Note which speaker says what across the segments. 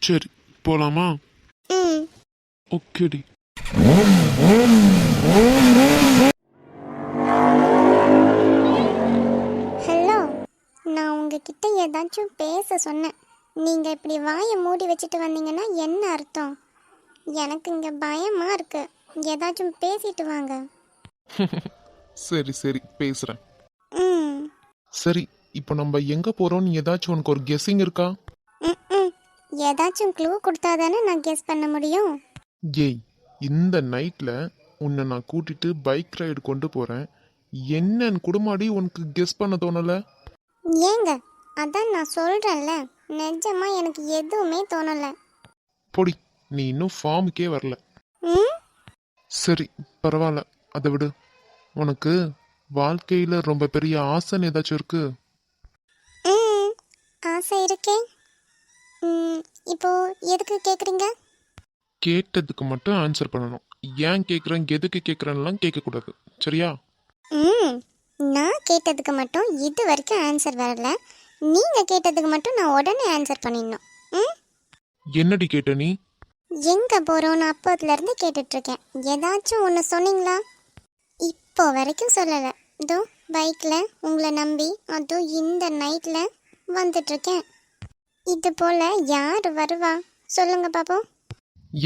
Speaker 1: சரி போலாமா?
Speaker 2: ம்.
Speaker 1: ஓகேடி.
Speaker 2: ஹலோ, நான் உங்ககிட்ட ஏதாச்சும் பேச சொன்னேன். நீங்க இப்படி வாயை மூடி வச்சுட்டு வந்தீங்கன்னா என்ன அர்த்தம்? எனக்கு இங்க பயமா இருக்கு. ஏதாச்சும் பேசிட்டு வாங்க.
Speaker 1: சரி சரி பேசுறேன்.
Speaker 2: ம்.
Speaker 1: சரி, இப்போ நம்ம எங்க போறோம்னு ஏதாச்சும் உனக்கு ஒரு கெஸ்ஸிங் இருக்கா?
Speaker 2: ம். ஏதாச்சும் க்ளூ கொடுத்தாதானே நான் கெஸ் பண்ண முடியும்.
Speaker 1: ஏய், இந்த நைட்ல உன்னை நான் கூட்டிட்டு பைக் ரைடு கொண்டு போறேன். என்னன்னு குடுமாடி உனக்கு கெஸ் பண்ண தோணல?
Speaker 2: ஏங்க, அதான் நான் சொல்றேன்ல, நிஜமா எனக்கு எதுவுமே தோணல.
Speaker 1: பொடி, நீ இன்னும் ஃபார்முக்கே வரல.
Speaker 2: ம்.
Speaker 1: சரி பரவாயில்ல, அதை விடு. உனக்கு வாழ்க்கையில ரொம்ப பெரிய ஆசைன்னு ஏதாச்சும் இருக்கு?
Speaker 2: ம். ஆசை இருக்கே. இப்போ எதுக்கு கேக்குறீங்க?
Speaker 1: கேட்டதுக்கு மட்டும் ஆன்சர் பண்ணணும். ஏன் கேட்குறேன் எதுக்கு கேட்குறேன்லாம் கேட்கக்கூடாது, சரியா?
Speaker 2: ம். நான் கேட்டதுக்கு மட்டும் இது வரைக்கும் ஆன்சர் வரல. நீங்க கேட்டதுக்கு மட்டும் நான் உடனே ஆன்சர் பண்ணிடணும். ம்.
Speaker 1: என்னடி கேட்ட நீ?
Speaker 2: எங்க போறோம்னு அப்போதுல இருந்து கேட்டுட்டு இருக்கேன். ஏதாச்சும் ஒன்று சொன்னீங்களா? இப்போ வரைக்கும் சொல்லலை. இதோ பைக்ல உங்களை நம்பி அதுவும் இந்த நைட்ல வந்துட்டு இருக்கேன். இது போல யார் வருவா சொல்லுங்க பாப்போம்.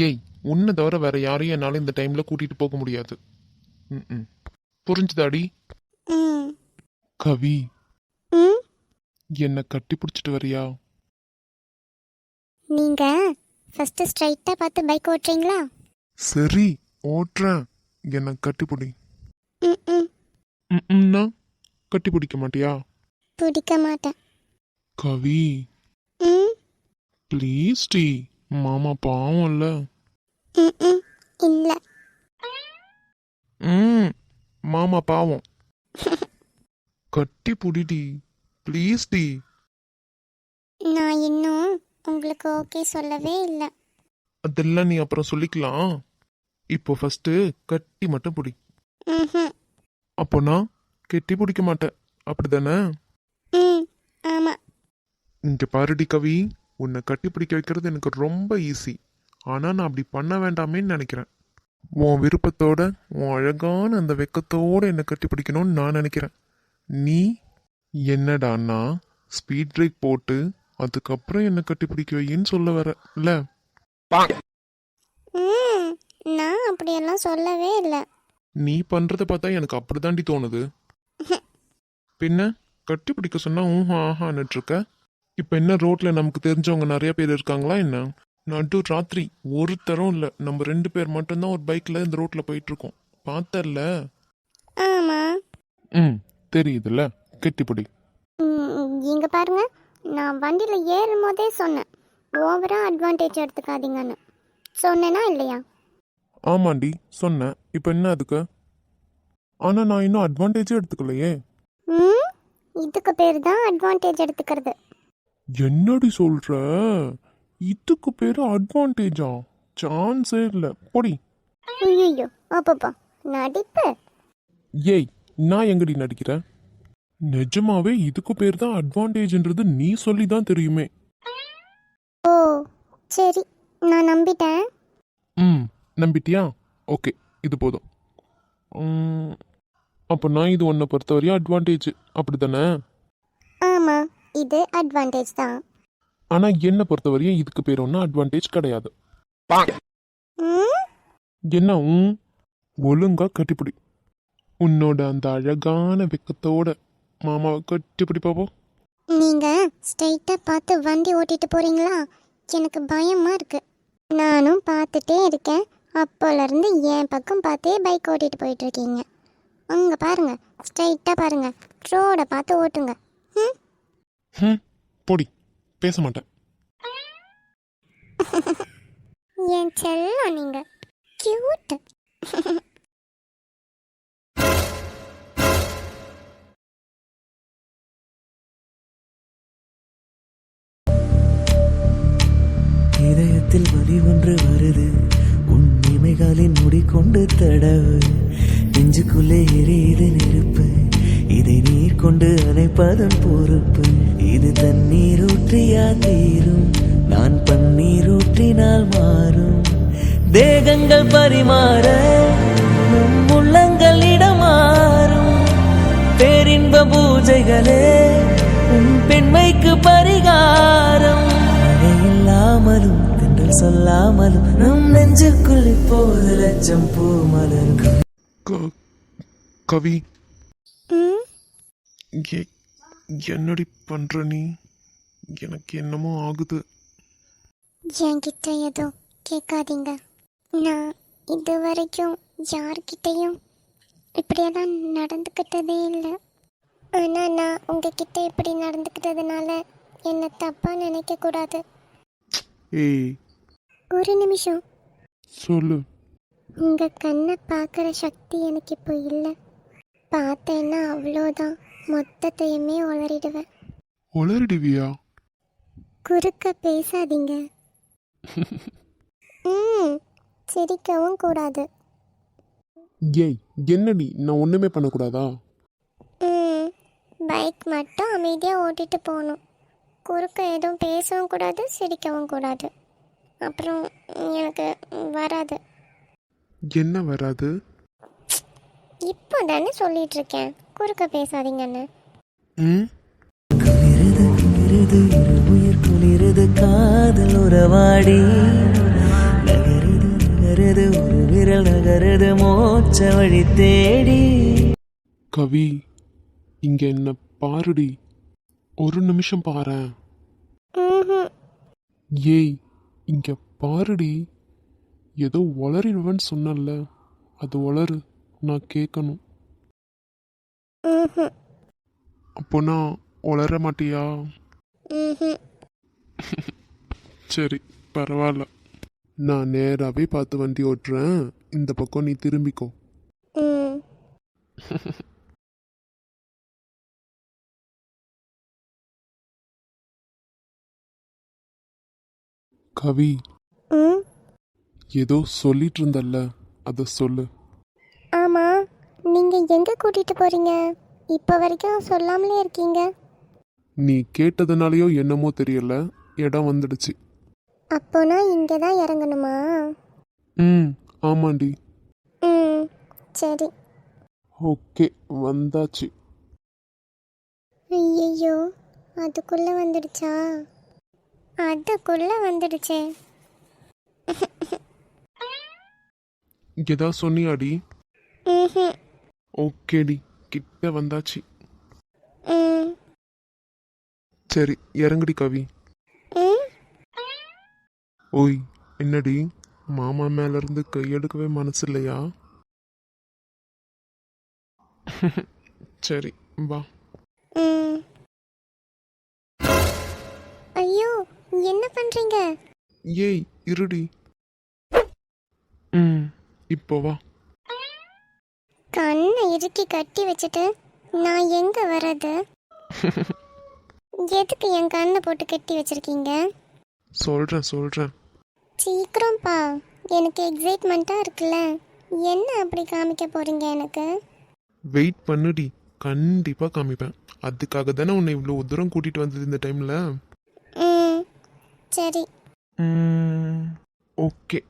Speaker 1: ஏய், உன்னை தவிர வேற யாரையும் என்னால் இந்த டைம்ல கூட்டிட்டு போக முடியாது. ம். புரிஞ்சுதாடி?
Speaker 2: ம்.
Speaker 1: கவி,
Speaker 2: ம்.
Speaker 1: என்னை கட்டி பிடிச்சிட்டு வரியா?
Speaker 2: நீங்க ஃபர்ஸ்ட் ஸ்ட்ரைட்டா பார்த்து பைக் ஓட்டுறீங்களா?
Speaker 1: சரி ஓட்டுறேன். என்னை கட்டிப்பிடி.
Speaker 2: ம்.
Speaker 1: ம்னா கட்டி பிடிக்க மாட்டியா?
Speaker 2: பிடிக்க மாட்டேன்.
Speaker 1: கவி
Speaker 2: ம்.
Speaker 1: ப்ளீஸ் டி, மாமா பாவம்ல.
Speaker 2: ம். இல்ல.
Speaker 1: ம் மாமா பாவம். கட்டி பிடிடி ப்ளீஸ் டி.
Speaker 2: நான் இன்னும் உங்களுக்கு ஓகே சொல்லவே இல்லை.
Speaker 1: அதெல்லாம் நீ அப்புறம் சொல்லிக்கலாம். இப்போ ஃபர்ஸ்ட் கட்டி மட்டும் பிடி.
Speaker 2: ம்.
Speaker 1: அப்போ நான் கெட்டி பிடிக்க மாட்டேன், அப்படிதானே?
Speaker 2: ம். ஆமா.
Speaker 1: இங்க பாருடி கவி, உன்னை கட்டி பிடிக்க வைக்கிறது எனக்கு ரொம்ப ஈஸி. ஆனா நான் அப்படி பண்ண வேண்டாமேன்னு நினைக்கிறேன். உன் விருப்பத்தோட, உன் அழகான அந்த வெக்கத்தோட என்னை கட்டி பிடிக்கணும்னு நான் நினைக்கிறேன். நீ என்னடான்னா ஸ்பீட் பிரேக் போட்டு அதுக்கப்புறம் என்னை கட்டி பிடிக்க வையின்னு சொல்ல வர இல்ல?
Speaker 2: ம். நான் அப்படியெல்லாம் சொல்லவே இல்லை.
Speaker 1: நீ பண்றத பார்த்தா எனக்கு அப்படிதாண்டி தோணுது. பின்ன கட்டி பிடிக்க சொன்னா ஆஹான்னுட்டு இருக்க. இப்ப என்ன ரோட்ல நமக்கு தெரிஞ்சவங்க நிறைய பேர் இருக்காங்களா என்ன? நடு ராத்திரி ஒருத்தரும் இல்ல, நம்ம 2 பேர் மட்டும்தான் ஒரு பைக்ல இந்த ரோட்ல போயிட்டு இருக்கோம். பார்த்தல?
Speaker 2: ஆமா.
Speaker 1: தெரியுதுல்ல, கெட்டிப்பிடி.
Speaker 2: இங்க பாருங்க, நான் வண்டியில ஏறும் போதே சொன்னேன் ஓவரா அட்வான்டேஜ் எடுத்துக்காதீங்கன்னு. சொன்னேனா இல்லையா?
Speaker 1: ஆமாண்டி சொன்னேன். இப்ப என்ன அதுக்கு? ஆனா நான் இன்னும் அட்வான்டேஜே எடுத்துக்கலையே.
Speaker 2: ம். இதுக்கு பேர் தான் அட்வான்டேஜ் எடுத்துக்கிறது.
Speaker 1: என்னடி சொல்ற? இதுக்கு பேரு அட்வான்டேஜா? சான்ஸே இல்ல, பொடி.
Speaker 2: ஐயோ, அப்பப்பா நடிப்பு.
Speaker 1: ஏய், நான் எங்கடி நடிக்கிறேன்? நிஜமாவே இதுக்கு பேர் தான் அட்வான்டேஜ்ன்றது நீ சொல்லி தான் தெரியுமே.
Speaker 2: ஓ சரி, நான் நம்பிட்டேன்.
Speaker 1: நம்பிட்டியா? ஓகே, இது போதும். அப்போ நான் இது உன்னை பொறுத்தவரையும் அட்வான்டேஜ், அப்படித்தானே?
Speaker 2: ஆமா, இது அட்வான்டேஜ் தான்.
Speaker 1: ஆனா என்னை பொறுத்தவரையும் இதுக்கு பேர் ஒன்றும் அட்வான்டேஜ் கிடையாது.
Speaker 2: ம்.
Speaker 1: என்ன ஒழுங்கா கட்டிப்பிடி. உன்னோட அந்த அழகான வெக்கத்தோட மாமாவை கட்டிப்பிடி பாப்போம்.
Speaker 2: நீங்க ஸ்ட்ரைட்டா பார்த்து வண்டி ஓட்டிட்டு போறீங்களா? எனக்கு பயமா இருக்கு. நானும் பார்த்துட்டே இருக்கேன். அப்போல இருந்து என் பக்கம் பார்த்தே பைக் ஓட்டிட்டு போயிட்டு இருக்கீங்க. அங்க பாருங்க, ஸ்ட்ரைட்டா பாருங்க, ரோட பார்த்து ஓட்டுங்க.
Speaker 1: பொடி, பேச மாட்டேன்.
Speaker 2: என் செல்லம் நீங்க, கியூட்.
Speaker 3: இதயத்தில் வலி ஒன்று வருது, உன் இமைகளின் முடிக்கொண்டு தடவு, நெஞ்சுக்குள்ளே எரியுது நெருப்பு, இதை நீர் கொண்டு அணைப்பதன் பொறுப்பு, இது தண்ணீர் ஊற்றியா தீரும், நான் பன்னீர் பற்றினால் மாறும் தேகங்கள் பரிமாற நம் உள்ளங்கள் இடமாறும் பேரின்ப பூஜைகளே உன் பெண்மைக்கு பரிகாரம் மழை இல்லாமலும் தென்றல் சொல்லாமலும் நம் நெஞ்சுக்குள் இப்போது லட்சம் பூ மலரும்
Speaker 1: க- கவி
Speaker 2: ம்
Speaker 1: எ- என்னடி பண்ற நீ? எனக்கு என்னமோ ஆகுது.
Speaker 2: என்கிட்ட எதுவும் கேட்காதீங்க. நான் இது வரைக்கும் யார்கிட்டையும் இப்படியெல்லாம் நடந்துக்கிட்டதே இல்லை. ஆனால் நான் உங்ககிட்ட இப்படி நடந்துக்கிட்டதுனால என்னை தப்பாக நினைக்கக்கூடாது.
Speaker 1: ஏய்,
Speaker 2: ஒரு நிமிஷம்.
Speaker 1: சொல்லு.
Speaker 2: உங்கள் கண்ணை பார்க்குற சக்தி எனக்கு இப்போ இல்லை. பார்த்தேன்னா அவ்வளோதான், மொத்தத்தையுமே உளறிடுவேன்.
Speaker 1: உளறிடுவியா?
Speaker 2: குறுக்க பேசாதீங்க. ம் சிரிக்கவும் கூடாது.
Speaker 1: ஏய், என்னடி, நான் ஒண்ணுமே பண்ணக்கூடாதா?
Speaker 2: ம் பைக் மட்டும் அமைதியாக ஓட்டிட்டு போகணும். குறுக்க எதுவும் பேசவும் கூடாது, சிரிக்கவும் கூடாது. அப்புறம் எனக்கு வராது.
Speaker 1: என்ன வராது?
Speaker 2: இப்போ தானே சொல்லிட்டு இருக்கேன் குறுக்க பேசாதீங்கன்னு.
Speaker 1: ம்
Speaker 3: குளிரது குளிரது இருமுயிர் குளிரது காதல் உறவாடி நகருது நகருது ஒரு விரல் நகருது மோட்ச வழி தேடி
Speaker 1: கவி, இங்க என்ன பாருடி. ஒரு நிமிஷம் பாரேன்.
Speaker 2: ம்ஹும்.
Speaker 1: ஏய், இங்க பாருடி. ஏதோ உளறிடுவேன்னு சொன்னல, அது உளறு. நான் கேட்கணும்.
Speaker 2: ம்ஹும்.
Speaker 1: அப்போ நான் உளர மாட்டியா?
Speaker 2: ம்ஹும்.
Speaker 1: சரி, பரவாயில்ல. நான் நேராகவே பார்த்து வண்டி ஓட்டுறேன். இந்த பக்கம் நீ திரும்பிக்கோ.
Speaker 2: ம்
Speaker 1: கவி,
Speaker 2: ம்
Speaker 1: ஏதோ சொல்லிட்டு இருந்தல்ல, அதை சொல்லு.
Speaker 2: ஆமாம், நீங்கள் எங்கே கூட்டிகிட்டு போகிறீங்க? இப்போ வரைக்கும் சொல்லாமலே இருக்கீங்க.
Speaker 1: நீ கேட்டதுனாலயோ என்னமோ தெரியல, இடம் வந்துடுச்சு.
Speaker 2: அப்போனா இங்கே தான் இறங்கணுமா?
Speaker 1: ம் ஆமாண்டி.
Speaker 2: ம் சரி.
Speaker 1: ஓகே, வந்தாச்சு.
Speaker 2: ஐயையோ, அதுக்குள்ளே வந்துடுச்சா? அதுக்குள்ளே வந்துடுச்சே.
Speaker 1: ஏதா சொன்னியாடி?
Speaker 2: ம்ஹும்.
Speaker 1: ஓகேடி, கிட்ட வந்தாச்சு.
Speaker 2: ம்
Speaker 1: சரி, இறங்குடி கவி.
Speaker 2: ம்
Speaker 1: ஓய், என்னடி, மாமா மேல இருந்து கையெடுக்கவே மனசு இல்லையா? சரி, வா.
Speaker 2: ம் ஐயோ, என்ன பண்ணுறீங்க?
Speaker 1: ஏய், இருடி. ம் இப்போ வா.
Speaker 2: கண்ணை இறுக்கி கட்டி வச்சுட்டு நான் எங்கே வர்றது? எதுக்கு என் கண்ணை போட்டு கட்டி வச்சிருக்கீங்க?
Speaker 1: சொல்றேன்.
Speaker 2: சீக்கிரம்ப்பா, எனக்கு எக்ஸைட்மெண்ட்டாக இருக்குல்ல. என்ன அப்படி காமிக்க போறீங்க எனக்கு?
Speaker 1: வெயிட் பண்ணுடி, கண்டிப்பா காமிப்பேன். அதுக்காக தானே உன்னை இவ்வளோ தூரம் கூட்டிட்டு வந்தது இந்த டைம்ல.
Speaker 2: ம் சரி.
Speaker 1: ஓகே,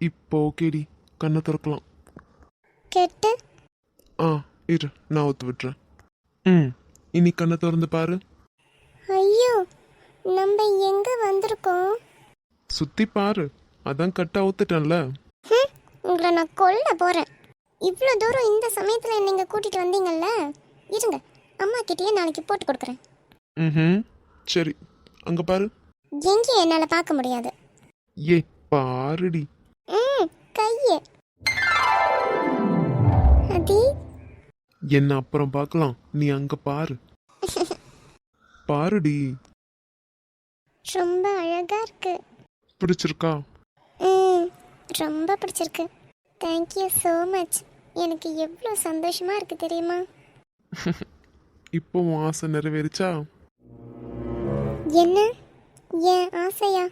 Speaker 1: இப்போ ஓகேடி, கண்ணை திறக்கலாம்.
Speaker 2: கெட்டு.
Speaker 1: ஆ இரு, நான் ஒத்து விட்டுறேன். ம் இனி கண்ணை திறந்து பாரு.
Speaker 2: ஐயோ, நம்ம எங்கே வந்திருக்கோம்?
Speaker 1: சுத்தி பாரு, அதான் கட்ட அவுத்துட்டேன்ல.
Speaker 2: ஹம், உங்களை நான் கொல்ல போகிறேன். இவ்வளோ தூரம் இந்த சமயத்தில் நீங்கள் கூட்டிகிட்டு வந்தீங்கல்ல, இருங்க, அம்மா கிட்டேயே நாளைக்கு போட்டு கொடுக்குறேன்.
Speaker 1: ம் சரி, அங்க பாரு.
Speaker 2: எங்கேயும் என்னால் பார்க்க முடியாது.
Speaker 1: ஏ பாருடி.
Speaker 2: ம் கையே. அதி.
Speaker 1: என்ன அப்புறம் பார்க்கலாம், நீ அங்க பாரு. பாருடி.
Speaker 2: ரொம்ப அழகாக இருக்கு.
Speaker 1: பிடிச்சிருக்கா?
Speaker 2: ம் ரொம்ப பிடிச்சிருக்கு. Thank you so much. எனக்கு எவ்வளோ சந்தோஷமாக இருக்குது தெரியுமா?
Speaker 1: இப்போ உன் ஆசை நிறைவேறிச்சா?
Speaker 2: என்ன, என் ஆசையா?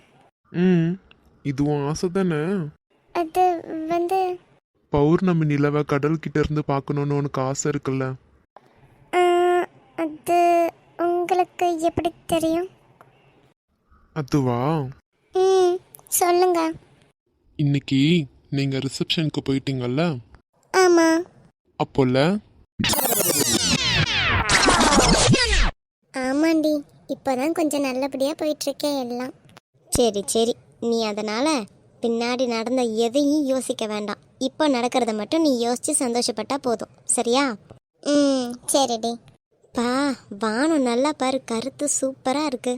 Speaker 1: ம் இது உன் ஆசை தானே?
Speaker 2: அது வந்து
Speaker 1: பௌர்ணமி நிலவை கடல் கிட்ட இருந்து பார்க்கணும்னு உனக்கு ஆசை இருக்குல்ல?
Speaker 2: ஆ, அது உங்களுக்கு எப்படி தெரியும்?
Speaker 1: அதுவா?
Speaker 2: ம் சொல்லுங்க.
Speaker 1: இன்னைக்கு நீங்க ரிசப்ஷனுக்கு போயிட்டீங்கல்ல,
Speaker 2: ஆமா.
Speaker 1: அப்போல்ல
Speaker 2: ஆமாண்டி, இப்போதான் கொஞ்சம் நல்லபடியா போயிட்டு இருக்கேன் எல்லாம். சரி சரி, நீ அதனால பின்னாடி நடந்த எதையும் யோசிக்க வேண்டாம். இப்போ நடக்கிறத மட்டும் நீ யோசிச்சு சந்தோஷப்பட்டா போதும், சரியா? சரிடி. பா, வானம் நல்லா பாரு, கருத்து சூப்பரா இருக்கு.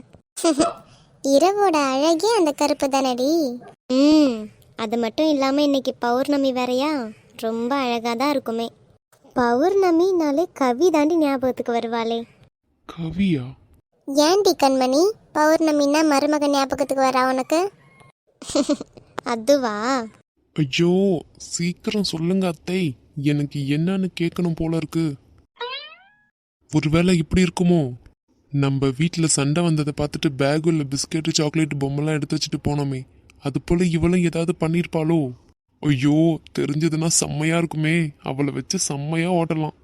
Speaker 2: இரவோட அழகே அந்த கருப்பு தானடி. அது மட்டும் இல்லாம இன்னைக்கு பௌர்ணமி வேறயா, ரொம்ப அழகா தான் இருக்குமே. பௌர்ணமினாலே கவி தாண்டி ஞாபகத்துக்கு வருவாளே.
Speaker 1: கவியா?
Speaker 2: ஏன்டி கண்மணி, பௌர்ணமின்னா மருமகன் ஞாபகத்துக்கு வரா உனக்கு? அதுவா?
Speaker 1: ஐயோ, சீக்கிரம் சொல்லுங்க அத்தை, எனக்கு என்னன்னு கேட்கணும் போல இருக்கு. ஒருவேளை இப்படி இருக்குமோ? நம்ம வீட்டில் சண்டை வந்ததை பார்த்துட்டு பேகுல பிஸ்கெட்டு சாக்லேட் பொம்மைலாம் எடுத்து வச்சுட்டு போனோமே, அது போல இவளும் ஏதாவது பண்ணியிருப்பாளோ? ஐயோ, தெரிஞ்சதுன்னா செம்மையா இருக்குமே, அவளை வச்சு செம்மையா ஓட்டலாம்.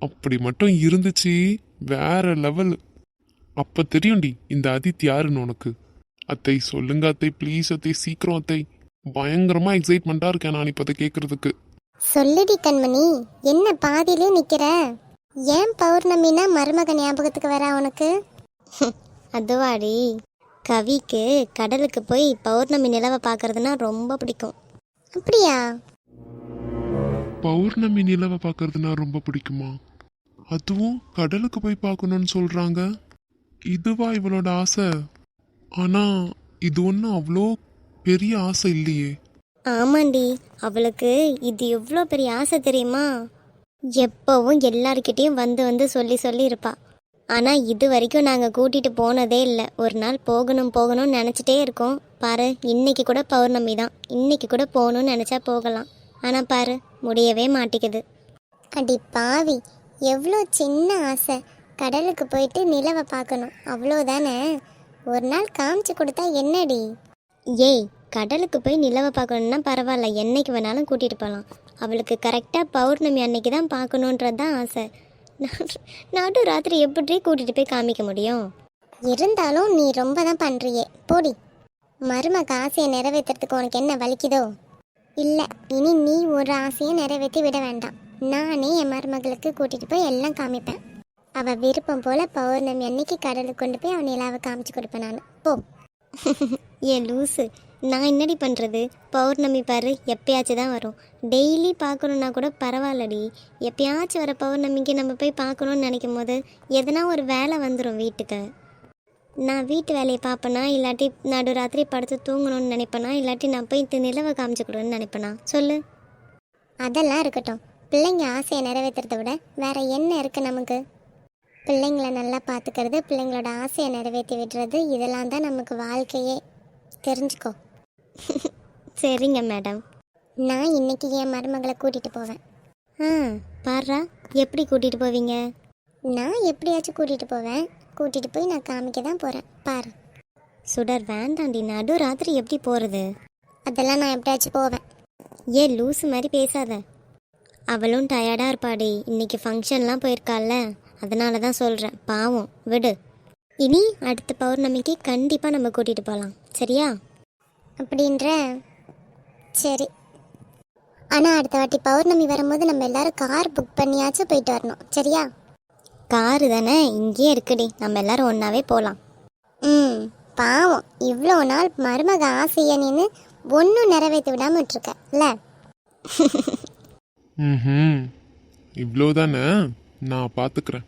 Speaker 1: அப்படி மட்டும் இருந்துச்சு வேற லெவல். அப்ப தெரியும்டி இந்த அதித் யாருன்னு உனக்கு. அத்தை சொல்லுங்க அத்தை, ப்ளீஸ் அத்தை, சீக்கிரம் அத்தை. பயங்கரமா எக்ஸைட்மெண்டா இருக்கேன் நான் இப்ப அதை கேட்கறதுக்கு.
Speaker 2: சொல்லுடி கண்மணி, என்ன பாதியிலே நிக்கிற? ஏன் பௌர்ணமினா மருமகன் ஞாபகத்துக்கு வரா உனக்கு? அதுவாடி, கவிக்கு கடலுக்கு போய் பௌர்ணமி நிலவை பார்க்கறதுனா ரொம்ப பிடிக்கும். அப்படியா?
Speaker 1: பௌர்ணமி நிலவை பார்க்கறதுனா ரொம்ப பிடிக்குமா? அதுவும் கடலுக்கு போய் பார்க்கணும்னு சொல்றாங்க. இதுவா இவளோட ஆசை? ஆனா இது ஒன்றும் அவ்வளோ பெரிய ஆசை இல்லையே.
Speaker 2: ஆமாண்டி, அவளுக்கு இது எவ்வளோ பெரிய ஆசை தெரியுமா? எப்பவும் எல்லார்கிட்டையும் வந்து வந்து சொல்லி சொல்லி இருப்பா. ஆனால் இது வரைக்கும் நாங்கள் கூட்டிகிட்டு போனதே இல்லை. ஒரு நாள் போகணும் போகணும்னு நினச்சிட்டே இருக்கோம். பாரு, இன்னைக்கு கூட பௌர்ணமி தான், இன்னைக்கு கூட போகணும்னு நினச்சா போகலாம். ஆனால் பாரு, முடியவே மாட்டேங்குது. அடி பாவி, எவ்வளோ சின்ன ஆசை, கடலுக்கு போயிட்டு நிலவை பார்க்கணும், அவ்வளோதானே. ஒரு நாள் காமிச்சு கொடுத்தா என்னடி? ஏய், கடலுக்கு போய் நிலவை பார்க்கணுன்னா பரவாயில்ல, என்னைக்கு வேணாலும் கூட்டிகிட்டு போகலாம். அவளுக்கு கரெக்டாக பௌர்ணமி அன்னைக்கு தான் பார்க்கணுன்றது தான் ஆசை. நடு ராத்திரி எப்படி கூட்டிகிட்டு போய் காமிக்க முடியும்? இருந்தாலும் நீ ரொம்ப தான் பண்ணுறியே, போடி. மருமக ஆசையை நிறைவேற்றுறதுக்கு உனக்கு என்ன வலிக்குதோ? இல்லை, இனி நீ ஒரு ஆசையை நிறைவேற்றி விட வேண்டாம். நானே என் மருமகளுக்கு கூட்டிகிட்டு போய் எல்லாம் காமிப்பேன். அவள் விருப்பம் போல் பௌர்ணமி அன்னைக்கு கடலுக்கு கொண்டு போய் அவன் நிலாவை காமிச்சு கொடுப்பேன் நான். போ. ஏன் லூஸு, நான் என்னடி பண்ணுறது? பௌர்ணமி பாரு, எப்பயாச்சும் தான் வரும். டெய்லி பார்க்கணுன்னா கூட பரவாயில்லடி. எப்பயாச்சும் வர பௌர்ணமிக்கு நம்ம போய் பார்க்கணுன்னு நினைக்கும் போது எதனா ஒரு வேலை வந்துடும் வீட்டுக்கு. நான் வீட்டு வேலையை பார்ப்பேனா, இல்லாட்டி நடுராத்திரி படுத்து தூங்கணும்னு நினைப்பேனா, இல்லாட்டி நான் போய் நிலவை காமிச்சு கொடுன்னு நினைப்பேனா? சொல்லு. அதெல்லாம் இருக்கட்டும், பிள்ளைங்க ஆசையை நிறைவேற்றுறத விட வேற என்ன இருக்குது நமக்கு? பிள்ளைங்களை நல்லா பார்த்துக்கிறது, பிள்ளைங்களோட ஆசையை நிறைவேற்றி விடுறது, இதெல்லாம் தான் நமக்கு வாழ்க்கையே. தெரிஞ்சுக்கோ. சரிங்க மேடம், நான் இன்னைக்கு என் மருமகளை கூட்டிகிட்டு போவேன். பாருடா, எப்படி கூட்டிகிட்டு போவீங்க? நான் எப்படியாச்சும் கூட்டிகிட்டு போவேன். கூட்டிகிட்டு போய் நான் காமிக்க தான் போகிறேன், பாரு. சுடர் வேண்டாண்டி, நடு ராத்திரி எப்படி போகிறது? அதெல்லாம் நான் எப்படியாச்சும் போவேன். ஏன் லூஸு மாதிரி பேசாத. அவளும் டயர்டாக இருப்பாடி, இன்னைக்கு ஃபங்க்ஷன்லாம் போயிருக்காள்ல, அதனால தான் சொல்கிறேன். பாவம், விடு. இனி அடுத்த பௌர்ணமிக்கு கண்டிப்பாக நம்ம கூட்டிகிட்டு போகலாம், சரியா? அப்படின்ற? சரி. ஆனால் அடுத்த வாட்டி பௌர்ணமி வரும்போது நம்ம எல்லாரும் கார் புக் பண்ணியாச்சும் போயிட்டு வரணும், சரியா? காரு தானே, இங்கேயே இருக்குடி, நம்ம எல்லாரும் ஒன்றாவே போகலாம். பாவம், இவ்வளோ நாள் மருமக ஆசையை நின்று ஒன்றும் நிறைவேற்றி விடாமல் விட்டுருக்கல.
Speaker 1: இவ்வளோதானே, நான் பார்த்துக்கிறேன்.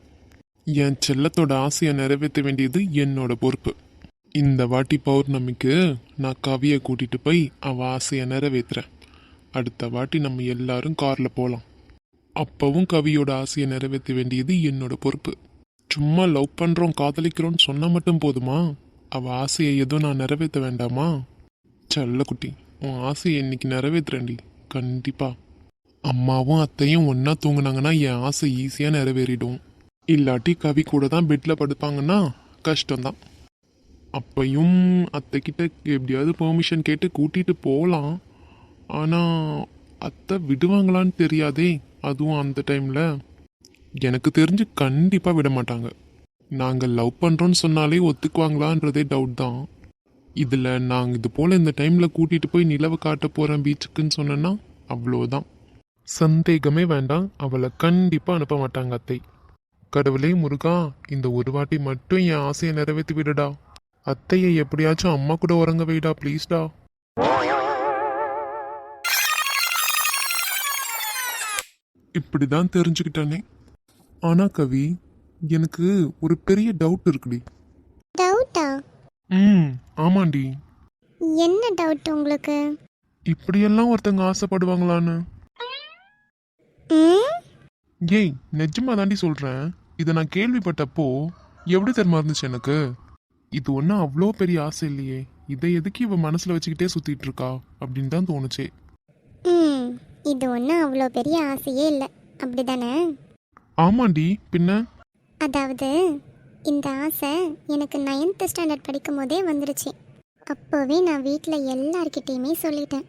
Speaker 1: என் செல்லத்தோட ஆசையை நிறைவேற்ற வேண்டியது என்னோட பொறுப்பு. இந்த வாட்டி பௌர்ணமிக்கு நான் கவியை கூட்டிட்டு போய் அவள் ஆசையை நிறைவேற்றுறேன். அடுத்த வாட்டி நம்ம எல்லாரும் காரில் போகலாம். அப்பவும் கவியோட ஆசையை நிறைவேற்ற வேண்டியது என்னோட பொறுப்பு. சும்மா லவ் பண்ணுறோம் காதலிக்கிறோன்னு சொன்னால் மட்டும் போதுமா? அவள் ஆசையை எதுவும் நான் நிறைவேற்ற வேண்டாமா? செல்லக்குட்டி, உன் ஆசையை இன்னைக்கு நிறைவேற்றுறேன்டி, கண்டிப்பா. அம்மாவும் அத்தையும் ஒன்றா தூங்குனாங்கன்னா என் ஆசை ஈஸியாக நிறைவேறிடும். இல்லாட்டி கவி கூட தான் பெட்டில் படுப்பாங்கன்னா கஷ்டம்தான். அப்பையும் அத்தைக்கிட்ட எப்படியாவது பெர்மிஷன் கேட்டு கூட்டிகிட்டு போகலாம். ஆனால் அத்தை விடுவாங்களான்னு தெரியாதே. அதுவும் அந்த டைமில் எனக்கு தெரிஞ்சு கண்டிப்பாக விட மாட்டாங்க. நாங்கள் லவ் பண்ணுறோன்னு சொன்னாலே ஒத்துக்குவாங்களான்றதே டவுட் தான். இதில் நாங்கள் இது போல் இந்த டைமில் கூட்டிகிட்டு போய் நிலவை காட்ட போகிறேன் பீச்சுக்குன்னு சொன்னேன்னா அவ்வளோதான். சந்தேகமே வேண்டாம், அவளை கண்டிப்பாக அனுப்ப மாட்டாங்க அத்தை. கடவுளே முருகா, இந்த ஒரு வாட்டி மட்டும் என் ஆசையை நிறைவேற்றி விடுடா. அத்தையை எப்படியாச்சும் அம்மா கூட உறங்க வைடா ப்ளீஸ்டா. இப்படிதான் தெரிஞ்சுக்கிட்டானே. ஆனா கவி, எனக்கு ஒரு பெரிய டவுட் இருக்குடி.
Speaker 2: டவுட்டா?
Speaker 1: ஆமாண்டி.
Speaker 2: என்ன டவுட் உங்களுக்கு?
Speaker 1: இப்படியெல்லாம் ஒருத்தங்க ஆசைப்படுவாங்களான்னு.
Speaker 2: ம்
Speaker 1: ஏய், நிஜமா தாண்டி சொல்றேன். இதை நான் கேள்விப்பட்டப்போ எப்படி தெரியுமா இருந்துச்சு எனக்கு. இது ஒன்றும் அவ்வளோ பெரிய ஆசை இல்லையே, இதை எதுக்கு இவ மனசுல வச்சுக்கிட்டே சுத்திட்டு இருக்கா அப்படின்னு தான் தோணுச்சு.
Speaker 2: ம் இது ஒன்றும் அவ்வளோ பெரிய ஆசையே இல்லை, அப்படிதானே?
Speaker 1: ஆமாண்டி, பின்ன.
Speaker 2: அதாவது இந்த ஆசை எனக்கு 9th ஸ்டாண்டர்ட் படிக்கும் போதே வந்துடுச்சு. அப்போவே நான் வீட்டில் எல்லார்கிட்டேயுமே சொல்லிட்டேன்.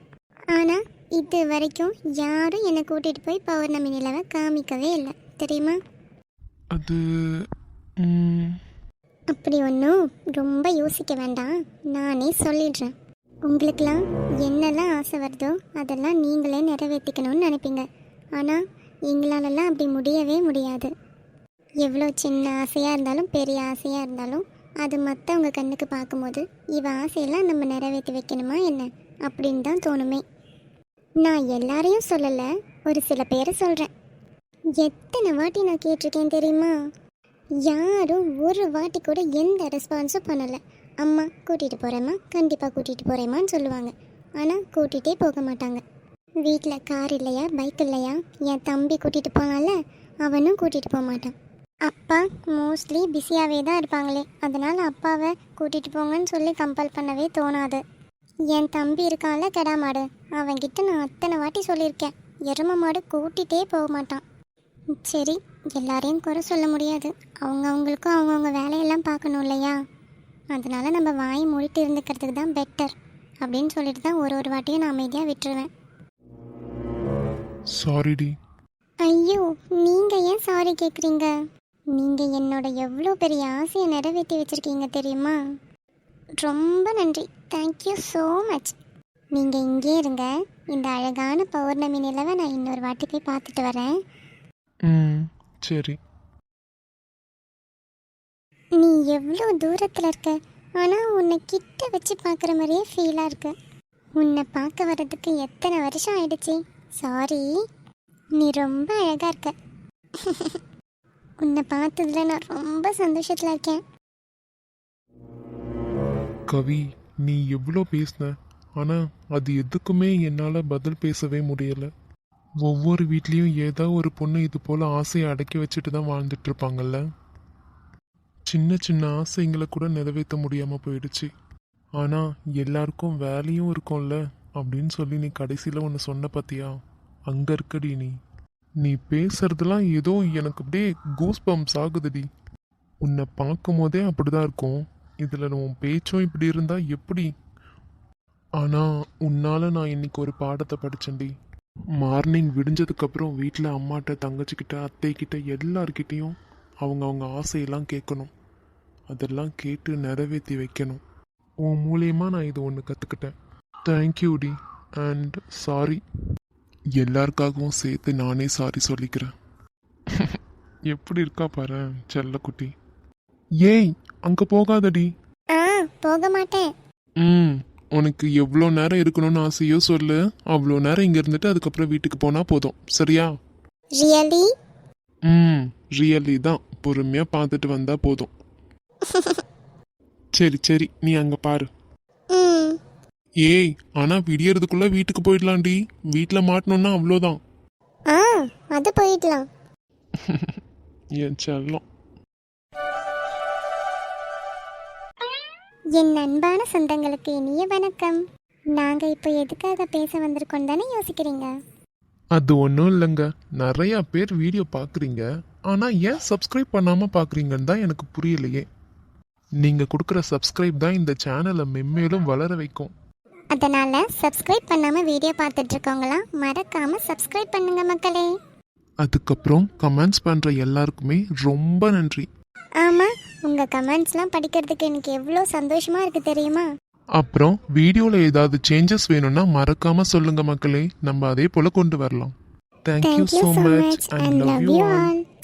Speaker 2: ஆனால் இது வரைக்கும் யாரும் என்னை கூட்டிகிட்டு போய் பௌர்ணமி நிலவை காமிக்கவே இல்லை, தெரியுமா?
Speaker 1: அது
Speaker 2: அப்படி ஒன்றும் ரொம்ப யோசிக்க வேண்டாம், நானே சொல்லிடுறேன். உங்களுக்கெல்லாம் என்னெல்லாம் ஆசை வருதோ அதெல்லாம் நீங்களே நிறைவேற்றிக்கணும்னு நினைப்பீங்க. ஆனால் எங்களாலெல்லாம் அப்படி முடியவே முடியாது. எவ்வளோ சின்ன ஆசையாக இருந்தாலும் பெரிய ஆசையாக இருந்தாலும் அது மற்றவங்க கண்ணுக்கு பார்க்கும்போது இவ ஆசையெல்லாம் நம்ம நிறைவேற்றி வைக்கணுமா என்ன அப்படின்னு தான் தோணுமே. நான் எல்லாரையும் சொல்லலை, ஒரு சில பேரை சொல்கிறேன். எத்தனை வாட்டி நான் கேட்டிருக்கேன் தெரியுமா? யாரும் ஒரு வாட்டி கூட எந்த ரெஸ்பான்ஸும் பண்ணலை. அம்மா கூட்டிகிட்டு போகிறேம்மா, கண்டிப்பாக கூட்டிகிட்டு போகிறேம்மான்னு சொல்லுவாங்க. ஆனால் கூட்டிகிட்டே போக மாட்டாங்க. வீட்டில் கார் இல்லையா, பைக் இல்லையா, என் தம்பி கூட்டிகிட்டு போனால அவனும் கூட்டிகிட்டு போக மாட்டான். அப்பா மோஸ்ட்லி பிஸியாகவே தான் இருப்பாங்களே, அதனால் அப்பாவை கூட்டிகிட்டு போங்கன்னு சொல்லி கம்பல் பண்ணவே தோணாது. என் தம்பி இருக்கான்ல கெடா மாடு, அவன்கிட்ட நான் அத்தனை வாட்டி சொல்லியிருக்கேன், எருமை மாடு கூட்டிகிட்டே போக மாட்டான். சரி, எல்லாரையும் குறை சொல்ல முடியாது, அவங்கவுங்களுக்கும் அவங்கவுங்க வேலையெல்லாம் பார்க்கணும் இல்லையா? அதனால் நம்ம வாய் மூடிட்டு இருந்துக்கிறதுக்கு தான் பெட்டர் அப்படின்னு சொல்லிட்டு தான் ஒரு வாட்டியும் நான் அமைதியாக விட்டுருவேன்.
Speaker 1: சாரிடி.
Speaker 2: ஐயோ, நீங்கள் ஏன் சாரி கேட்குறீங்க? நீங்கள் என்னோட எவ்வளோ பெரிய ஆசையை நிறைவேற்றி வச்சுருக்கீங்க தெரியுமா? ரொம்ப நன்றி, தேங்க்யூ ஸோ மச். நீங்கள் இங்கே இருங்க, இந்த அழகான பௌர்ணமி நிலவை நான் இன்னொரு வாட்டி போய் பார்த்துட்டு வரேன்.
Speaker 1: சரி.
Speaker 2: நீ எவ்வளோ தூரத்தில் இருக்க, ஆனால் உன்னை கிட்ட வச்சு பார்க்குற மாதிரியே ஃபீலாக இருக்கு. உன்னை பார்க்க வர்றதுக்கு எத்தனை வருஷம் ஆயிடுச்சு. சாரி, நீ ரொம்ப அழகாக இருக்க. உன்னை பார்த்ததுல நான் ரொம்ப சந்தோஷத்தில் இருக்கேன்.
Speaker 1: கவி, நீ எவ்வளோ பேசின, ஆனால் அது எதுக்குமே என்னால் பதில் பேசவே முடியலை. ஒவ்வொரு வீட்லேயும் ஏதோ ஒரு பொண்ணு இது போல் ஆசையை அடக்கி வச்சுட்டு தான் வாழ்ந்துட்டு இருப்பாங்கல்ல. சின்ன சின்ன ஆசைங்களை கூட நிறைவேற்ற முடியாமல் போயிடுச்சு. ஆனால் எல்லாருக்கும் வேலையும் இருக்கும்ல அப்படின்னு சொல்லி நீ கடைசியில் ஒன்று சொன்ன பார்த்தியா, அங்கே இருக்கடி நீ. நீ பேசுறதுலாம் ஏதோ எனக்கு அப்படியே கூஸ் பம்ப்ஸ் ஆகுதுடி. உன்னை பார்க்கும் போதே அப்படிதான் இருக்கும், இதில் உன் பேச்சும் இப்படி இருந்தா எப்படி? ஆனால் உன்னால் நான் இன்னைக்கு ஒரு பாடத்தை படித்தேன்டி. மார்னிங் விடிஞ்சதுக்கப்புறம் வீட்டில் அம்மாட்ட, தங்கச்சிக்கிட்ட, அத்தைக்கிட்ட எல்லார்கிட்டேயும் அவங்க ஆசையெல்லாம் கேட்கணும். அதெல்லாம் கேட்டு நிறைவேற்றி வைக்கணும். உன் மூலியமாக நான் இது ஒன்று கற்றுக்கிட்டேன். தேங்க்யூடி அண்ட் சாரி. எல்லாருக்காகவும் சேர்த்து நானே சாரி சொல்லிக்கிறேன். எப்படி இருக்கா பாரு செல்லக்குட்டி. ஏய், அங்கே போகாதடி.
Speaker 2: போக மாட்டேன்.
Speaker 1: உனக்கு எவ்வளோ நேரம் இருக்கணும்னு ஆசையோ சொல்லு, அவ்வளோ நேரம் இங்கே இருந்துட்டு அதுக்கப்புறம் வீட்டுக்கு போனால் போதும், சரியா?
Speaker 2: ரியலி?
Speaker 1: ரியலி தான். பொறுமையாக பார்த்துட்டு வந்தால் போதும். சரி சரி, நீ அங்கே பாரு. ஏய், ஆனால் விடியறதுக்குள்ள வீட்டுக்கு போயிடலாண்டி. வீட்டில் மாட்டணும்னா அவ்வளோதான்.
Speaker 2: அது போயிடலாம்.
Speaker 1: என் செல்லம்.
Speaker 2: என் அன்பான சொந்தங்களுக்கு இனிய வணக்கம். நாங்கள் இப்போ எதுக்காக பேச வந்திருக்கோம் தானே யோசிக்கிறீங்க?
Speaker 1: அது ஒன்றும் இல்லைங்க, நிறையா பேர் வீடியோ பார்க்குறீங்க, ஆனால் ஏன் சப்ஸ்கிரைப் பண்ணாமல் பார்க்குறீங்கன்னு தான் எனக்கு புரியலையே. நீங்கள் கொடுக்குற சப்ஸ்கிரைப் தான் இந்த சேனலை மென்மேலும் வளர வைக்கும்.
Speaker 2: அதனால் சப்ஸ்கிரைப் பண்ணாமல் வீடியோ பார்த்துட்ருக்கவங்களாம் மறக்காமல் சப்ஸ்கிரைப் பண்ணுங்க மக்களே.
Speaker 1: அதுக்கப்புறம் கமெண்ட்ஸ் பண்ணுற எல்லாருக்குமே ரொம்ப நன்றி.
Speaker 2: ஆமாம், உங்கள் கமெண்ட்ஸ்லாம் படிக்கிறதுக்கு எனக்கு எவ்வளோ சந்தோஷமாக இருக்குது தெரியுமா?
Speaker 1: அப்புறம் வீடியோவில் ஏதாவது சேஞ்சஸ் வேணும்னா மறக்காம சொல்லுங்க மக்களே, நம்ம அதே போல கொண்டு வரலாம். Thank you
Speaker 2: Thank you
Speaker 1: so
Speaker 2: so
Speaker 1: much
Speaker 2: much
Speaker 1: and
Speaker 2: and
Speaker 1: love
Speaker 2: love
Speaker 1: you
Speaker 2: you
Speaker 1: all.
Speaker 2: all.